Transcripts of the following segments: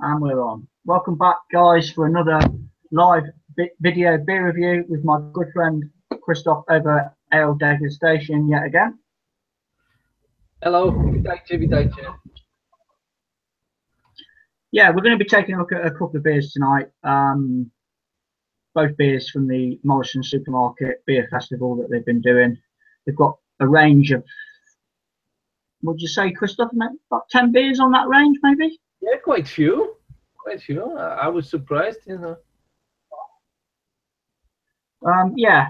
And we're on. Welcome back, guys, for another live video beer review with my good friend Krzysztof over at Ale Degustation yet again. Hello, witajcie. Yeah, we're going to be taking a look at a couple of beers tonight. Both beers from the Morrisons Supermarket Beer Festival that they've been doing. They've got a range of, would you say, Krzysztof, about 10 beers on that range, maybe? Yeah, quite few. I was surprised, Yeah,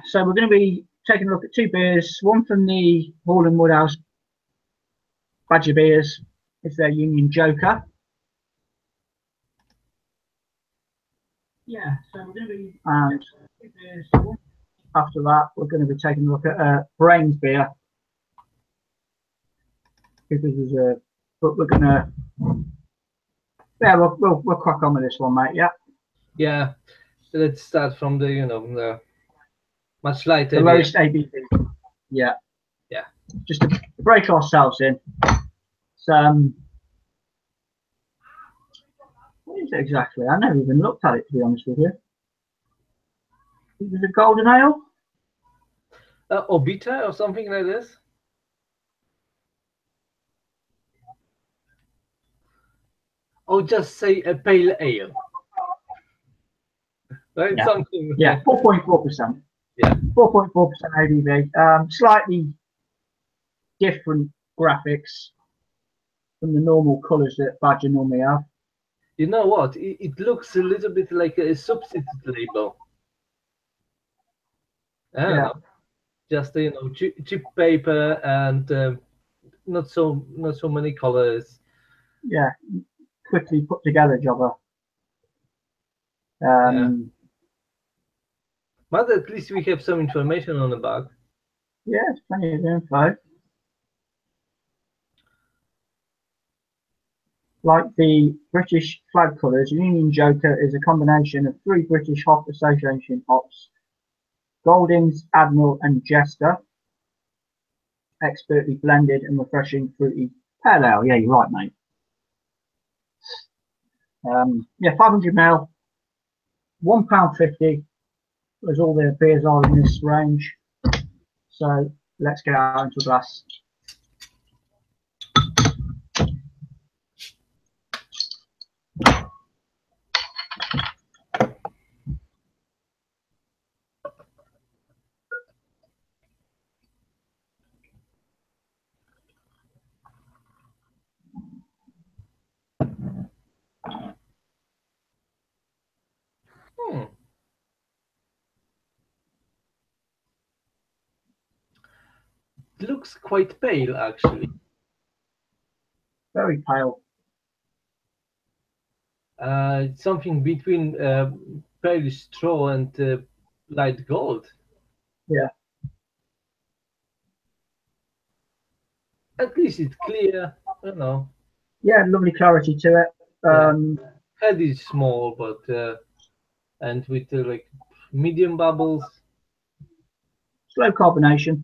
so we're going to be taking a look at two beers. One from the Hall and Woodhouse Badger Beers. It's their Union Joker. Yeah, so we're going to be two beers. After that, we're going to be taking a look at Brains beer. Because there's but we're going to, yeah, we'll crack on with this one, mate. Yeah. Yeah, let's start from the the much lighter. The lowest ABV. Yeah. Yeah. Just to break ourselves in. What is it exactly? I never even looked at it, to be honest with you. Is it a golden ale? Obita or something like this. Or just say a pale ale. Right? Yeah. Something. Yeah, 4.4%. Yeah. 4.4% ABV. Slightly different graphics from the normal colours that Badger normally have. You know what? It looks a little bit like a substitute label. I don't know. Just cheap paper and not so many colors. Yeah, quickly put together jobber. Yeah. But at least we have some information on the back. Yeah, it's plenty of info. Like the British flag colours, Union Joker is a combination of 3 British Hop Association hops: Goldings, Admiral and Jester. Expertly blended and refreshing fruity pale ale. Yeah, you're right, mate. Yeah, 500ml, £1.50, as all the beers are in this range. So let's get out into a glass. It looks quite pale, actually. Very pale. Something between pale straw and light gold. Yeah. At least it's clear, Yeah, lovely clarity to it. Head is small, but and with like medium bubbles. Slow carbonation.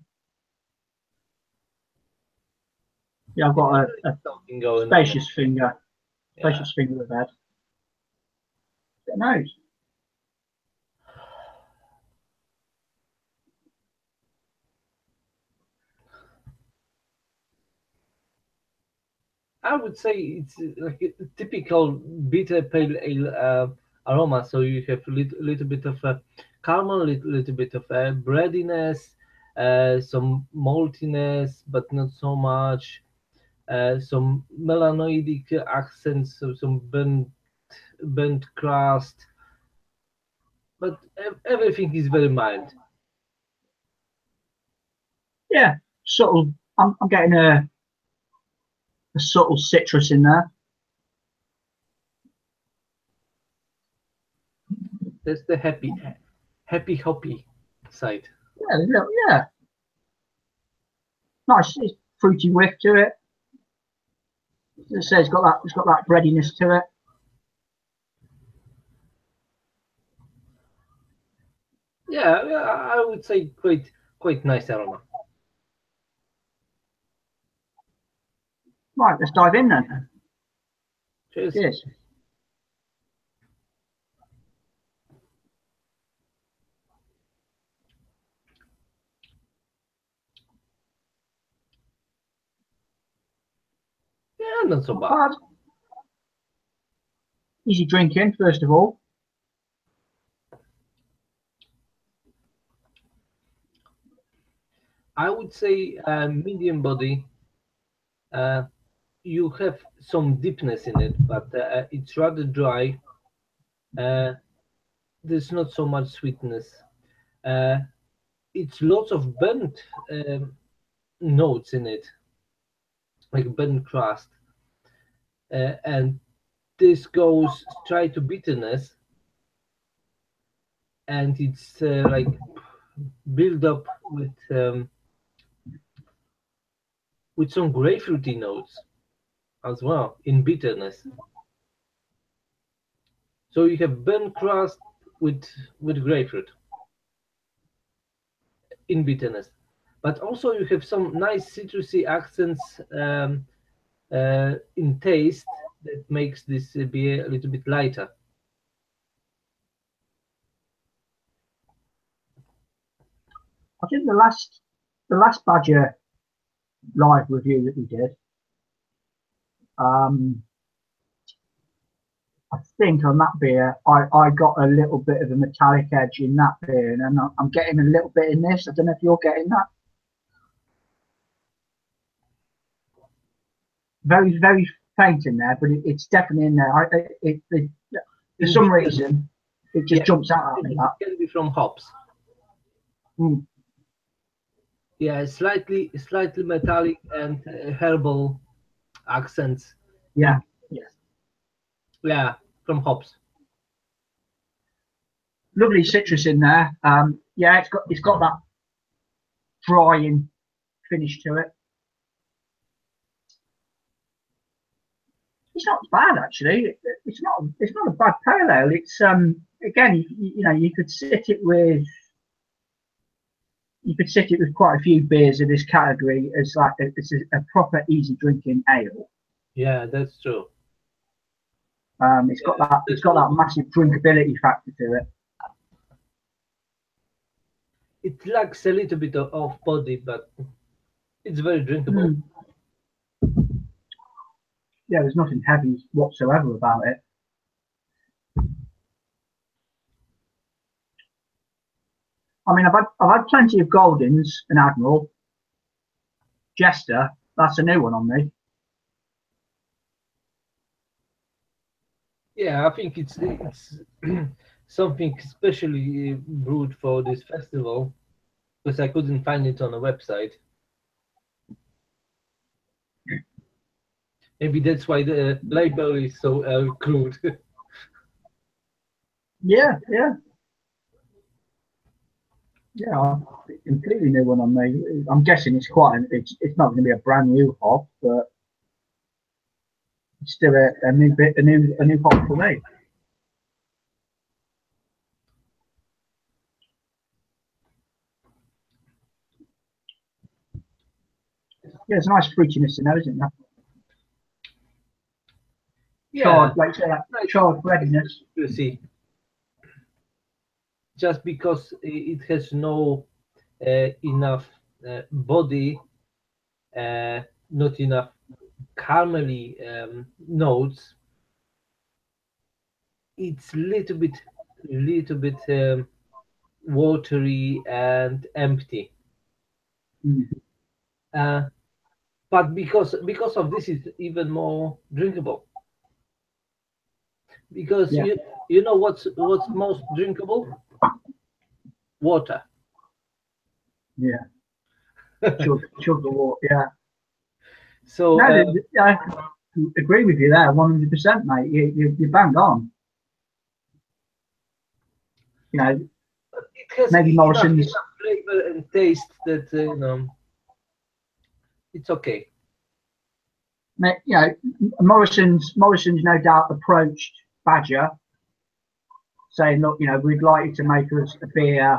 Yeah, I've got a spacious finger. Spacious finger of head. Get nose. I would say it's like a typical bitter pale ale aroma. So you have a little bit of caramel, little bit of breadiness, some maltiness, but not so much. Some melanoidic accents, some burnt crust, but everything is very mild. Yeah, subtle. I'm getting a subtle citrus in there. That's the happy hoppy side. Yeah. Nice fruity whiff to it. As I say, it's got that breadiness to it. Yeah, I would say quite nice aroma. Right, let's dive in then. Cheers. Cheers. Yeah, not so bad. Easy drinking, first of all. I would say medium body. You have some deepness in it, but it's rather dry. There's not so much sweetness. It's lots of burnt notes in it, like burnt crust, and this goes straight to bitterness, and it's like built up with some grapefruity notes as well in bitterness. So you have burnt crust with grapefruit in bitterness, but also you have some nice citrusy accents in taste that makes this beer a little bit lighter. I think the last Badger live review that we did, I think on that beer, I got a little bit of a metallic edge in that beer, and I'm getting a little bit in this. I don't know if you're getting that. Very, very faint in there, but it's definitely in there. For some reason, it just jumps out at me. It can be from hops. Yeah, slightly metallic and herbal accents. Yeah, yes. Yeah, from hops. Lovely citrus in there. Yeah, it's got that drying finish to it. It's not bad actually. It's not a bad pale ale. It's again, you know, you could sit it with quite a few beers of this category as like it's a proper easy drinking ale. Yeah, that's true. It's got that massive drinkability factor to it. It lacks a little bit of body, but it's very drinkable. Yeah, there's nothing heavy whatsoever about it. I mean, I've had plenty of Goldens and Admiral. Jester, that's a new one on me. Yeah, I think it's something specially brewed for this festival, because I couldn't find it on a website. Maybe that's why the label is so crude. Yeah. Completely new one on me. I'm guessing it's not going to be a brand new hop, but it's still a new hop for me. Yeah, there's a nice fruitiness in there, isn't there? Yeah, like say that charred breadiness. You see, just because it has no enough body, not enough caramely notes, it's little bit watery and empty. But because of this, it's even more drinkable. Because you know what's most drinkable? Water. Yeah. Chug the water. Yeah. So I agree with you there, 100%, mate. You bang on. You know, it has maybe Morrisons enough flavor and taste that you know, it's okay. You know, Morrisons no doubt approached Badger saying, look, you know, we'd like you to make us a beer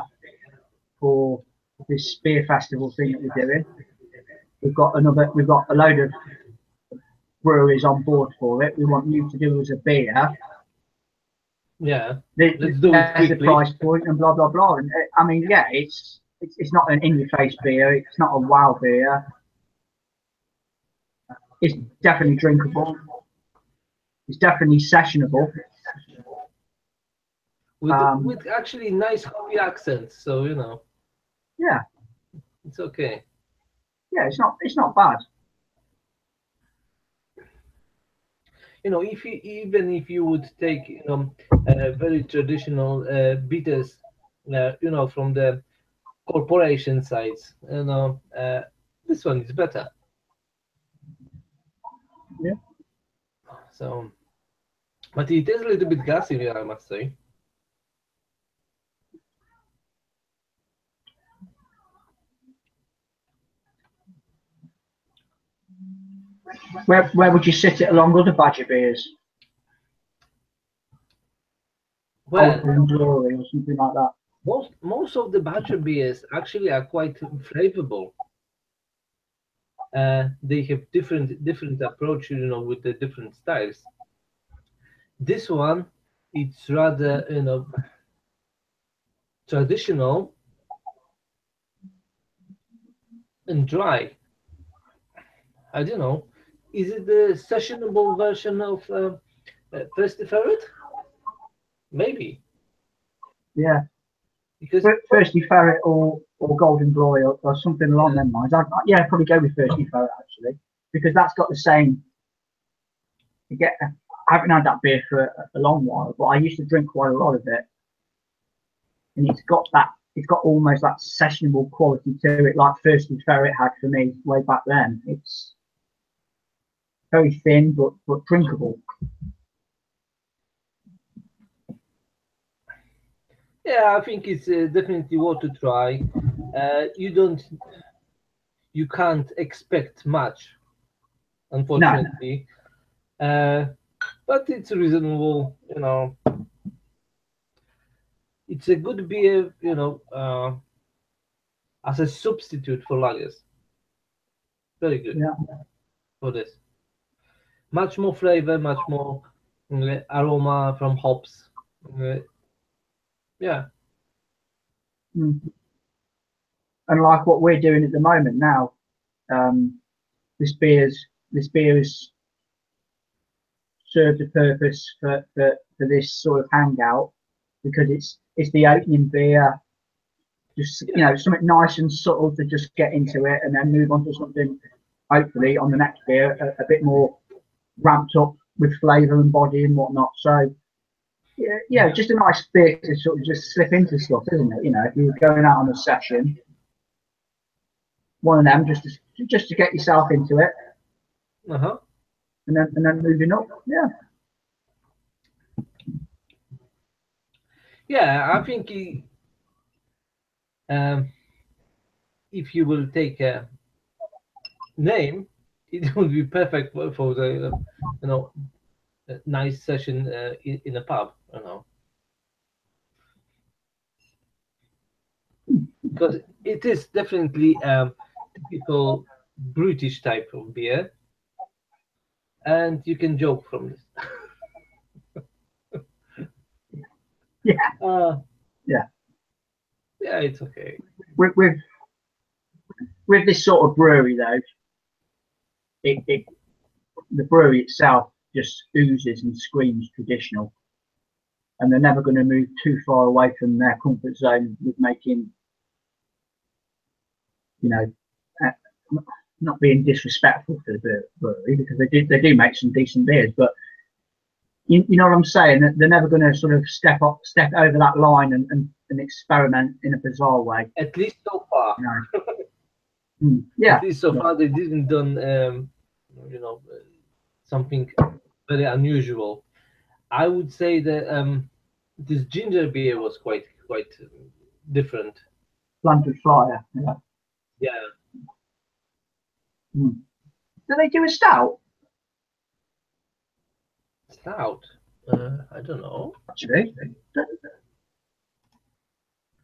for this beer festival thing that we're doing. We've got a load of breweries on board for it. We want you to do us a beer. Yeah, let's do it quickly. The price point and blah blah blah. And I mean, yeah, it's not an in-your-face beer. It's not a wow beer. It's definitely drinkable. It's definitely sessionable. With actually nice coffee accents, so you know. Yeah. It's okay. Yeah, it's not bad. You know, if you even if you would take very traditional bitters, you know, from the corporation sides, you know, this one is better. Yeah. So, but it is a little bit gassy, I must say. Where would you sit it along other Badger beers? Well, Golden Glory or something like that. most of the Badger beers actually are quite flavorful. They have different approach, you know, with the different styles. This one, it's rather, you know, traditional and dry. I don't know. Is it the sessionable version of Thirsty Ferret? Maybe Yeah. because Thirsty Ferret or Golden Glory or something along them lines. I'd probably go with Thirsty Ferret actually, because that's got the same. I haven't had that beer for a long while, but I used to drink quite a lot of it, and it's got that. It's got almost that sessionable quality to it, like Thirsty Ferret had for me way back then. It's very thin but drinkable. yeah, I think it's definitely worth to try. You can't expect much, No, unfortunately, but it's reasonable. You know, it's a good beer. You know, as a substitute for lagers. Very good yeah. for this. Much more flavor, much more aroma from hops. Uh, yeah, Mm. And like what we're doing at the moment now, um, this beer is served a purpose for this sort of hangout because it's the opening beer, just something nice and subtle to just get into it and then move on to something hopefully on the next beer a bit more ramped up with flavour and body and whatnot. So yeah, just a nice beer to sort of just slip into stuff, isn't it? You know, if you're going out on a session, one of them just to get yourself into it, uh-huh. and then moving up. Yeah, Yeah. I think um, if you will take a name, it would be perfect for the you know nice session in a pub. You know, because it is definitely typical British type of beer, and you can joke from this. yeah, Uh, yeah. yeah, it's okay. With with this sort of brewery though, it the brewery itself just oozes and screams traditional, and they're never going to move too far away from their comfort zone with making, you know, uh, not being disrespectful to the brewery because they do make some decent beers, but you know what I'm saying? They're never going to sort of step over that line and experiment in a bizarre way. At least so far. You know? Yeah, At least so yeah, far, they didn't done you know something very unusual. I would say that this ginger beer was quite different. planted fire. Yeah. Yeah, Mm. Do they do a stout? stout. I don't know. Actually,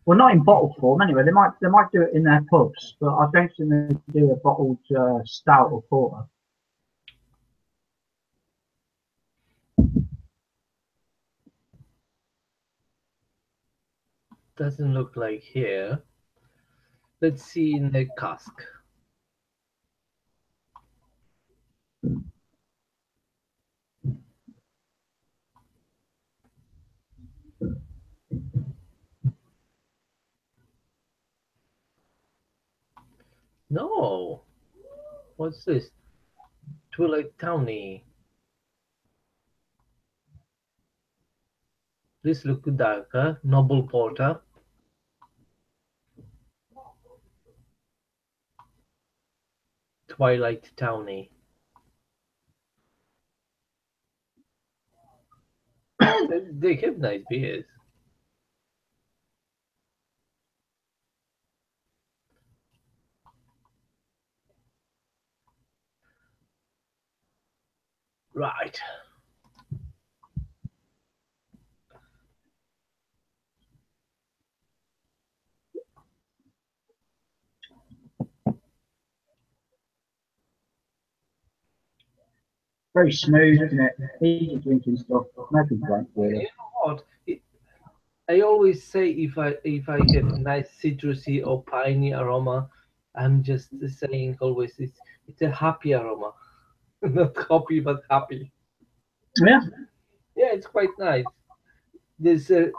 well, not in bottle form anyway. They might do it in their pubs, but I don't think they do a bottled stout or porter. Doesn't look like here. Let's see in the cask. No. What's this? Twilight Towny. This look darker. Noble Porter. Twilight Towny. They have nice beers. Right. Very smooth, isn't it? Easy drinking stuff. No complaints really. You know what? I always say if I have nice citrusy or piney aroma, I'm just saying always it's a happy aroma, not happy but happy. Yeah. Yeah, it's quite nice. There's a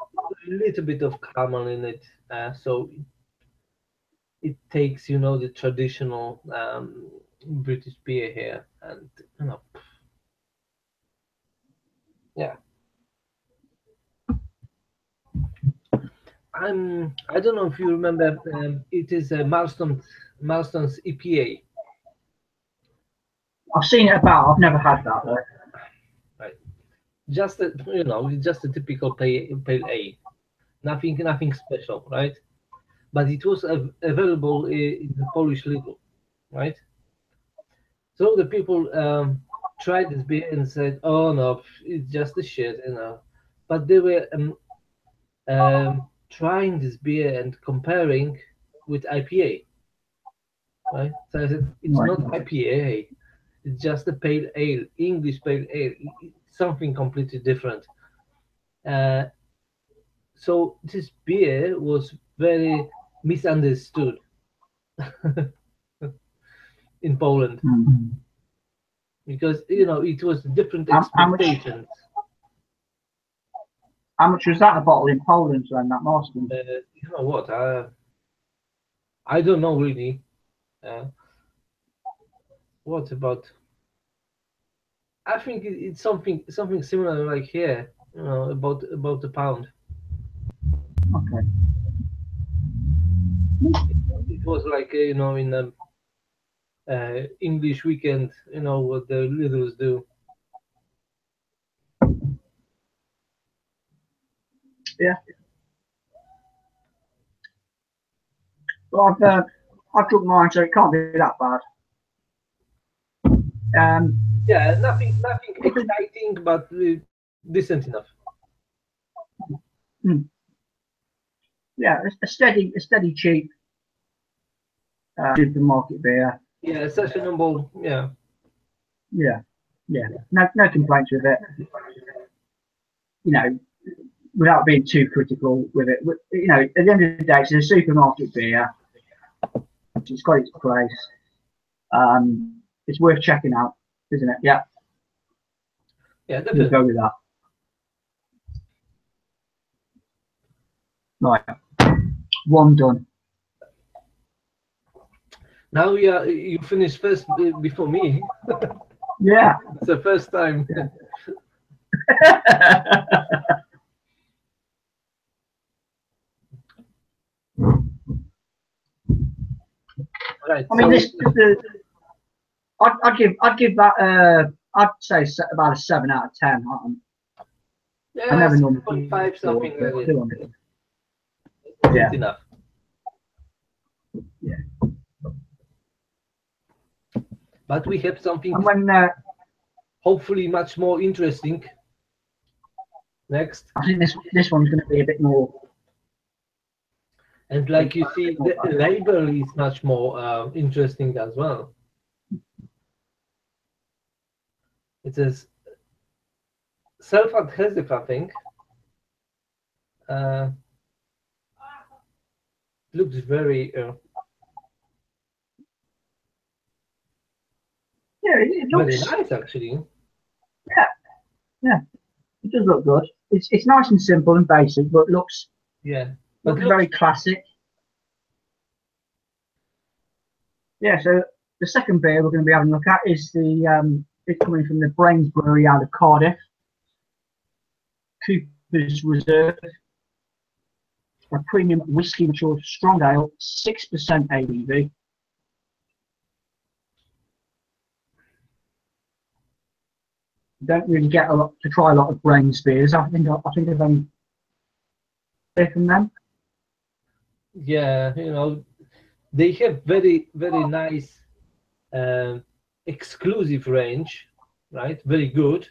little bit of caramel in it, so it takes the traditional British beer here, and yeah. I don't know if you remember. It is a Marston's EPA. I've seen it about. I've never had that though. Right. Just just a typical pale ale. Nothing special, right? But it was available in the Polish Lidl, right? So the people tried this beer and said, "Oh no, it's just a shit." But they were trying this beer and comparing with IPA, right? So I said, "It's Right. not IPA. It's just a pale ale, English pale ale. It's something completely different." So this beer was very misunderstood in Poland because it was different expectations. How much was that a bottle in Poland then, that Marston? You know what? I don't know really. What about? I think it's something similar like here. About a pound. Okay. It was like in English weekend. What the Lidls do. Yeah. Well, I've took mine, so it can't be that bad. Yeah, nothing exciting, but decent enough. Yeah, a steady, cheap supermarket beer. Yeah, sessionable. Yeah. Yeah. No complaints with it. Without being too critical with it. At the end of the day, it's a supermarket beer. It's got its place. It's worth checking out, isn't it? Yeah. Yeah, definitely. We'll go with that. Right. One done. Now you finished first before me. Yeah. It's the first time. Yeah. Right. I mean, I'd give that. I'd say about a 7 out of 10. Yeah, I never normally 5 something like it. Yeah. Enough. Yeah. But we have something hopefully much more interesting next. I think this one's going to be a bit more. And like you see, the label is much more interesting as well. It says self-adhesive, I think. Looks very. Yeah, it looks very nice actually. Yeah, it does look good. It's nice and simple and basic, but looks but looks very classic. yeah, so the second beer we're going to be having a look at is the it's coming from the Brains Brewery out of Cardiff, Cooper's Reserve, a premium whiskey matured strong ale, 6% ABV. Don't really get a lot to try a lot of Brains beers. I think I've only heard from them. Yeah, you know, they have very nice exclusive range, right? Very good,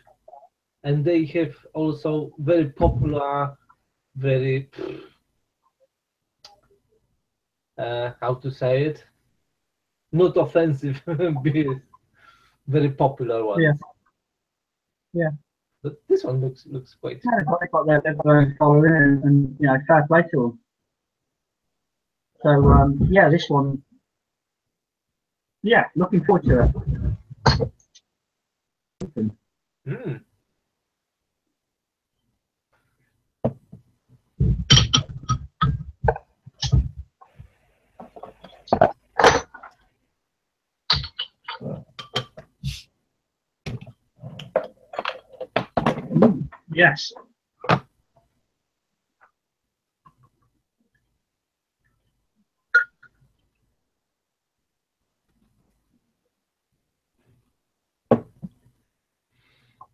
and they have also very popular, very how to say it, not offensive beers, very popular ones. Yeah, yeah. But this one looks quite. No, they've got their own following, and you know, fair play to them. So yeah, this one, yeah, looking forward to it. Mm. Yes.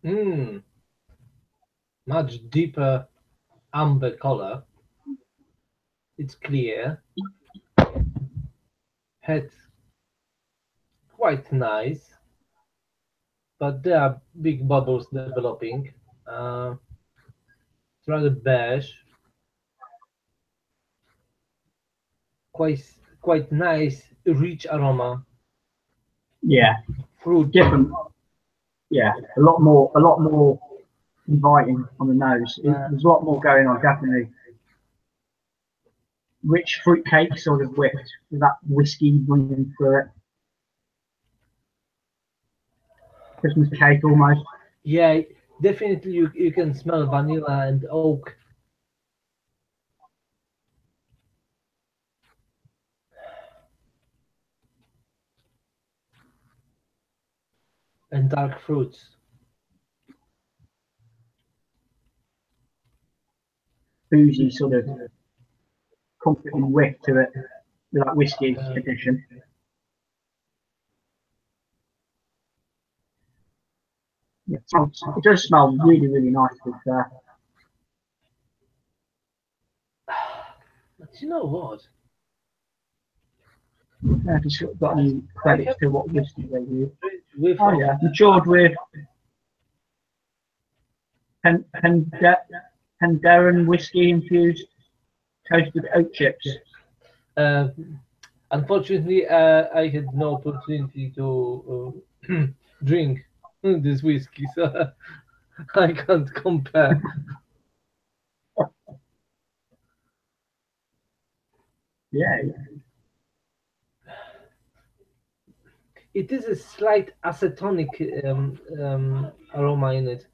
Mm. Much deeper amber color. It's clear. Head quite nice, but there are big bubbles developing. It's rather beige. Quite nice, rich aroma. Yeah. Fruit. Different. Yeah. A lot more inviting on the nose. There's a lot more going on, definitely. Rich fruit cake sort of whipped with that whiskey running through it. Christmas cake almost. Yeah, definitely you can smell vanilla and oak. And dark fruits. Boozy sort of comforting whiff to it with that whiskey addition. Yeah, it does smell really, really nice with But you know what? if you've got any credits to what whiskey they use. With Oh yeah, matured with Penderyn whiskey infused toasted oat chips. Unfortunately, I had no opportunity to drink this whiskey, so I can't compare. Yeah, It is a slight acetonic aroma in it.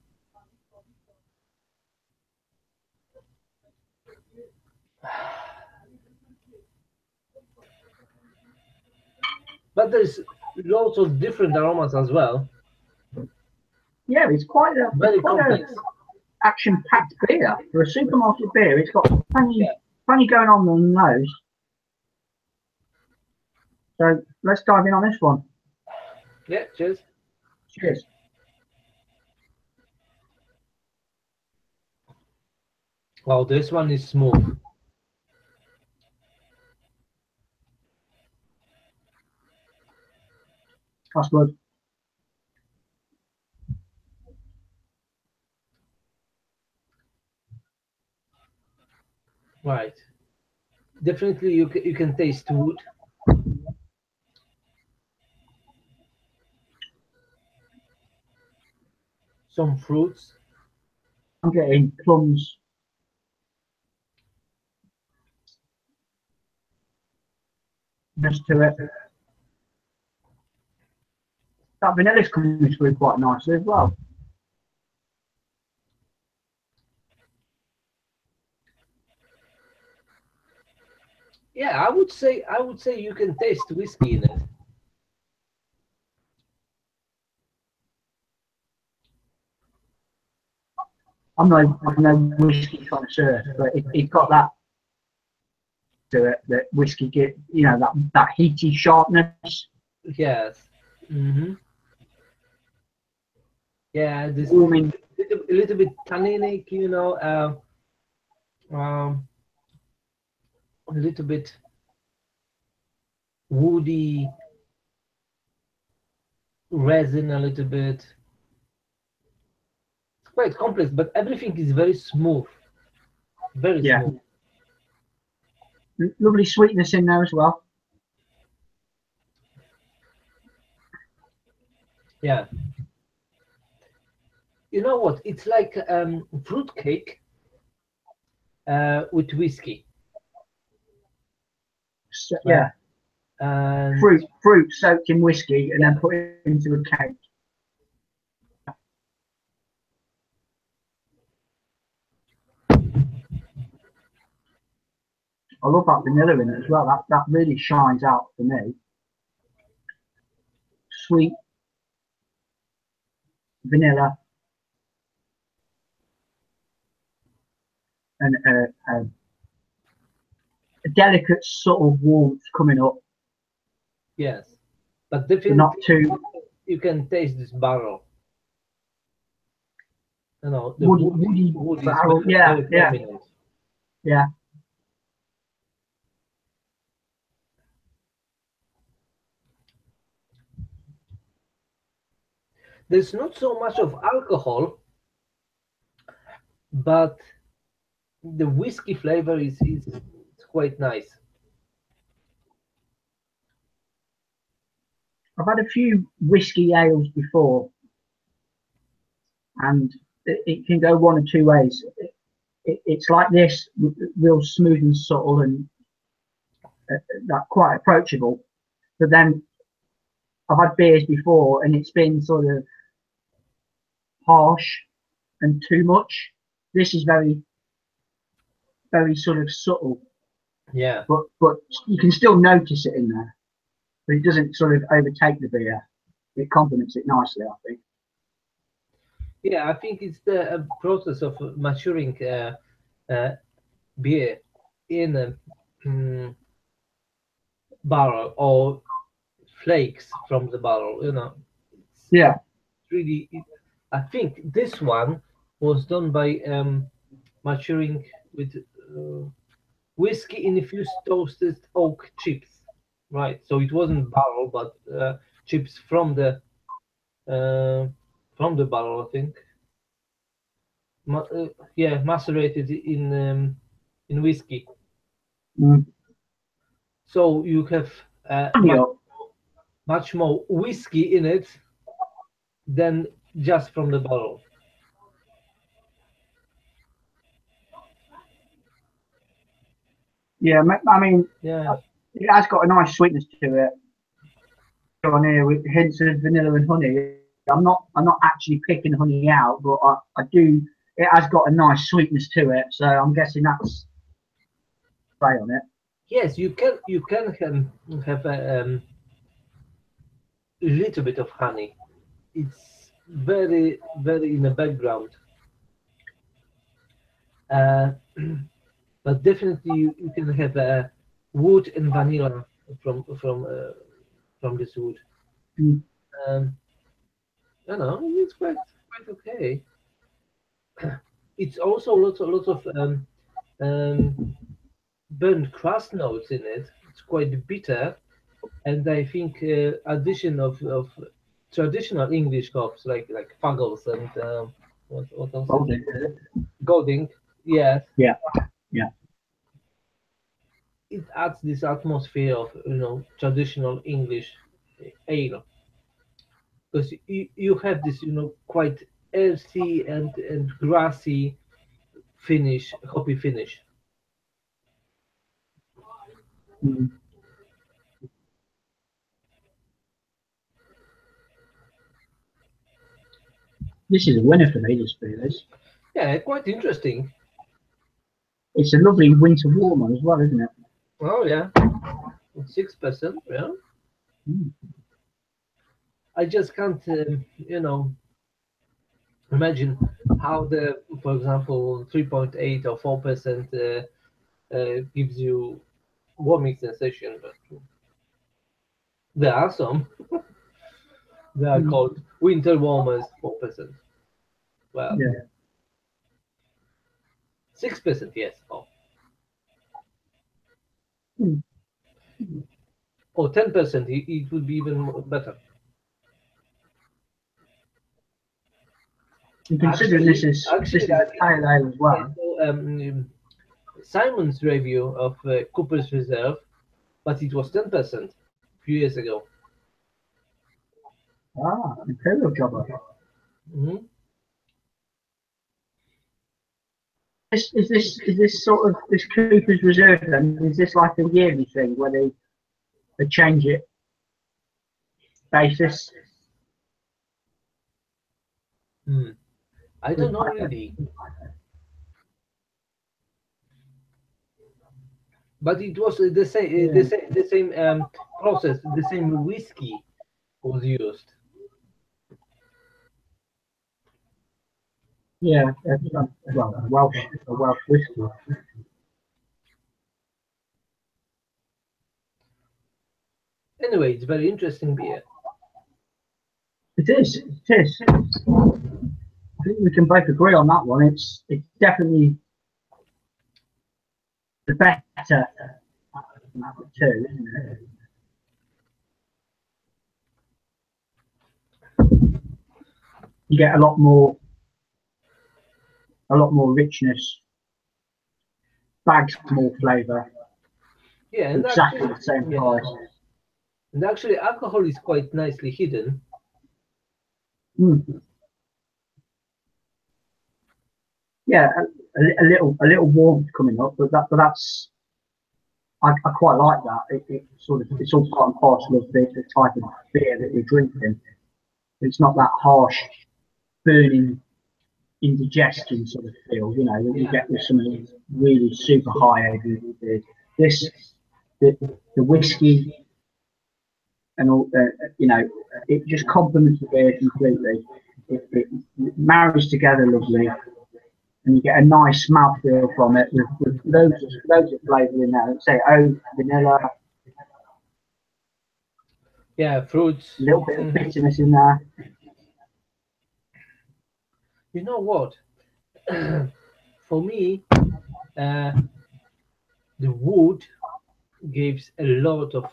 But there's lots of different aromas as well. yeah, it's quite Very a complex. action-packed beer for a supermarket beer. It's got plenty going on the nose. So let's dive in on this one. Yeah, cheers. Cheers. Wow, this one is smooth. That's good. Right. Definitely, you can taste wood. Some fruits. I'm getting plums. Just to it. That vanilla's coming through quite nicely as well. Yeah, I would say you can taste whiskey in it. I'm no whiskey connoisseur, but it got that to it that whiskey get, you know, that heaty sharpness. Yes. Mm-hmm. Yeah, this Warming. a little bit tannic, you know, a little bit woody, resin a little bit. It's quite complex, but everything is very smooth. Very Yeah. smooth. Lovely sweetness in there as well. Yeah. You know what? It's like fruit cake with whiskey. So, Right. yeah. And Fruit soaked in whiskey and yeah. then put it into a cake. I love that vanilla in it as well. That really shines out for me. Sweet vanilla and a delicate subtle warmth coming up, Yes. But but not definitely too you can taste this barrel. You know, the woody wood is barrel. very, Yeah, very yeah, prominent. yeah. There's not so much of alcohol, but the whiskey flavor is quite nice. I've had a few whiskey ales before, and it can go one or two ways. It's like this, real smooth and subtle and that quite approachable. But then I've had beers before, and it's been sort of harsh and too much. This is very sort of subtle, Yeah. but you can still notice it in there. But it doesn't sort of overtake the beer. It complements it nicely, I think. Yeah, I think it's the process of maturing uh, beer in a barrel or flakes from the barrel. You know, it's Yeah. really. I think this one was done by maturing with whiskey infused toasted oak chips. Right, so it wasn't barrel, but chips uh, from the barrel, I think. Yeah, macerated in whiskey. Mm. So you have much more whiskey in it than just from the barrel. Yeah, I mean, Yeah, it has got a nice sweetness to it. On here with hints of vanilla and honey. I'm not actually picking honey out, but I do. It has got a nice sweetness to it, so I'm guessing that's play on it. yes, you can have a little bit of honey. It's very in the background, uh, but definitely you can have a wood and vanilla from this wood. Mm. You know, it's quite okay. It's also lots of burnt crust notes in it. It's quite bitter, and I think addition of traditional English hops like Fuggles and what else is it? Golden. Golding. Yes, Yeah, yeah. it adds this atmosphere of traditional English ale because you have this quite earthy and grassy finish, hoppy finish. Mm. This is a winner for me. This beer is. Yeah, quite interesting. It's a lovely winter warmer as well, isn't it? Oh yeah, 6%. Yeah, Mm. I just can't, Imagine how the, for example, 3.8 or 4% gives you warming sensation. But there are some. They are called winter warmers, 4%. Well, Yeah. 6%, yes. Oh. Mm. Or 10%, it would be even better. And considering this is Actually, a pale ale as well. Simon's review of Cooper's Reserve, but it was 10% a few years ago. Ah, imperial jobber. Mm-hmm. Is this sort of this Cooper's Reserve then? Is this like a yearly thing where they change it basis? I don't know really, but it was the same, the same process, the same whiskey was used. Yeah, well, a Welsh whiskey. Anyway, it's very interesting beer. It is. It is. I think we can both agree on that one. It's definitely the better of the two, isn't it? You get a lot more richness, bags more flavour, Yeah, and exactly actually, the same yeah, price. and actually, alcohol is quite nicely hidden. Mm. Yeah, a little warmth coming up, but that's I quite like that. It's all part and parcel of the type of beer that you're drinking. It's not that harsh, burning indigestion sort of feel, you know, that you get with some of these really super high ABV beers. This, the whiskey and all, you know, it just complements the beer completely. It marries together lovely, and you get a nice mouthfeel from it with loads of flavour in there. Let's say oak, vanilla, Yeah, fruits. a little bit of bitterness in there. You know what? For me, uh, the wood gives a lot of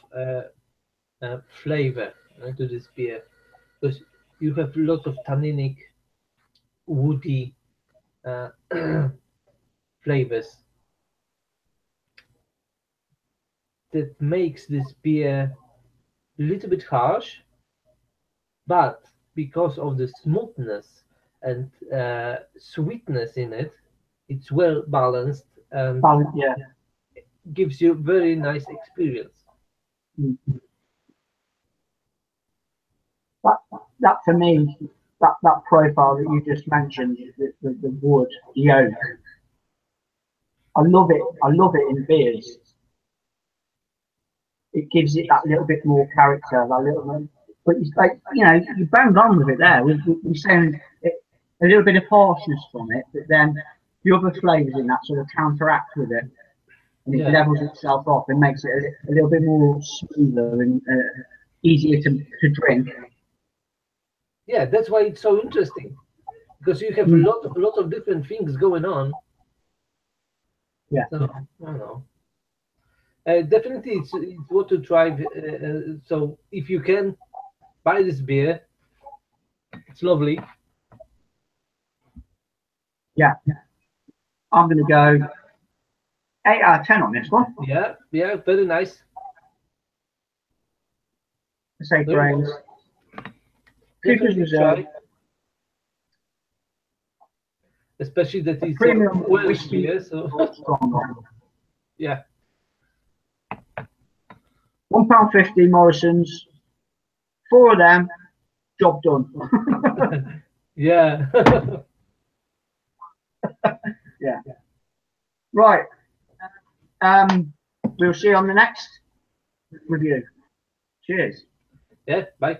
flavor to this beer because you have lots of tannic, woody uh, flavors that makes this beer a little bit harsh, but because of the smoothness and sweetness in it, it's well balanced and Yeah. gives you very nice experience. Mm. That, that for me, that profile that you just mentioned, the wood, the oak, I love it. I love it in beers. It gives it that little bit more character, that little bit. But it's like, you know, you banged on with it there. We're saying a little bit of harshness from it, but then the other flavours in that sort of counteract with it, and it Yeah, levels itself off and makes it a little bit more smoother and easier to drink. yeah, that's why it's so interesting because you have Mm. a lot of different things going on. Yeah. So I don't know. Definitely, it's what to try. So if you can buy this beer, it's lovely. Yeah. I'm going to go 8 out of 10 on this one. Yeah, yeah, very nice. SABrains. Cooper's Definitely Reserve. try, especially that A it's a premium Welsh whiskey beer. So strong one. yeah, £1.50 Morrisons. 4 of them, job done. yeah. Yeah. Right. We'll see you on the next review. Cheers. Yeah, bye.